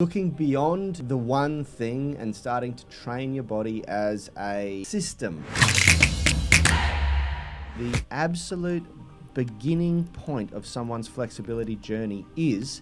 Looking beyond the one thing and starting to train your body as a system. The absolute beginning point of someone's flexibility journey is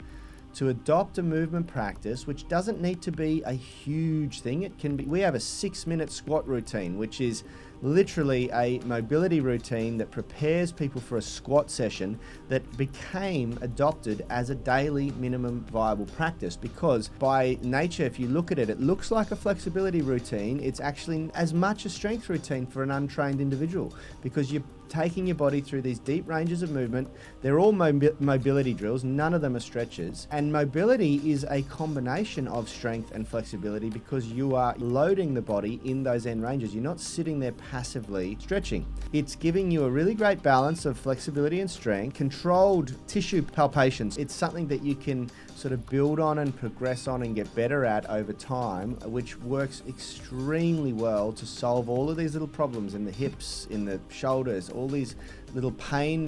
to adopt a movement practice, which doesn't need to be a huge thing. It can be, we have a 6-minute squat routine, which is literally a mobility routine that prepares people for a squat session that became adopted as a daily minimum viable practice, because by nature, if you look at it, it looks like a flexibility routine. It's actually as much a strength routine for an untrained individual, because you're taking your body through these deep ranges of movement. They're all mobility drills, none of them are stretches. And mobility is a combination of strength and flexibility, because you are loading the body in those end ranges. You're not sitting there passively stretching. It's giving you a really great balance of flexibility and strength, controlled tissue palpations. It's something that you can sort of build on and progress on and get better at over time, which works extremely well to solve all of these little problems in the hips, in the shoulders, all these little pain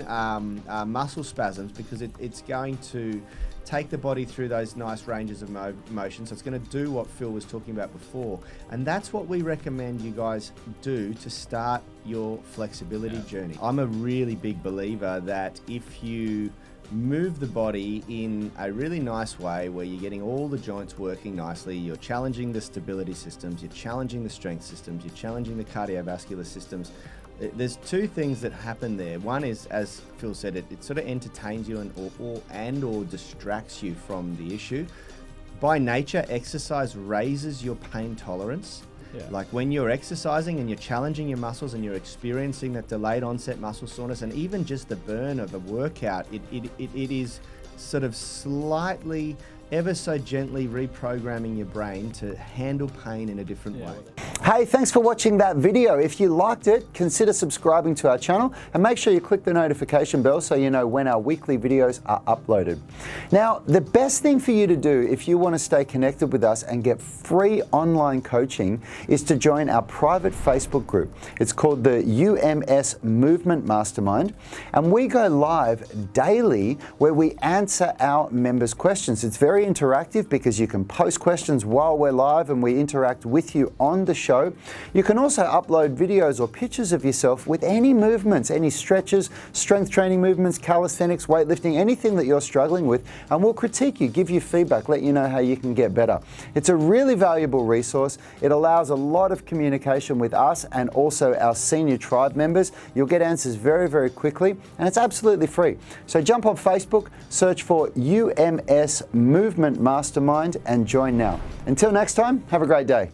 muscle spasms, because it's going to take the body through those nice ranges of motion. So it's going to do what Phil was talking about before. And that's what we recommend you guys do to start your flexibility journey. I'm a really big believer that if you move the body in a really nice way where you're getting all the joints working nicely, you're challenging the stability systems, you're challenging the strength systems, you're challenging the cardiovascular systems. There's two things that happen there. One is, as Phil said, it sort of entertains you or distracts you from the issue. By nature, exercise raises your pain tolerance. Yeah. Like when you're exercising and you're challenging your muscles and you're experiencing that delayed onset muscle soreness, and even just the burn of a workout, it is sort of slightly, ever so gently reprogramming your brain to handle pain in a different way. Hey, thanks for watching that video. If you liked it, consider subscribing to our channel and make sure you click the notification bell so you know when our weekly videos are uploaded. Now, the best thing for you to do if you want to stay connected with us and get free online coaching is to join our private Facebook group. It's called the UMS Movement Mastermind, and we go live daily where we answer our members' questions. It's very interactive because you can post questions while we're live and we interact with you on the show. You can also upload videos or pictures of yourself with any movements, any stretches, strength training movements, calisthenics, weightlifting, anything that you're struggling with, and we'll critique you, give you feedback, let you know how you can get better. It's a really valuable resource. It allows a lot of communication with us and also our senior tribe members. You'll get answers very, very quickly, and it's absolutely free. So jump on Facebook, search for UMS Movement Mastermind and join now. Until next time, have a great day.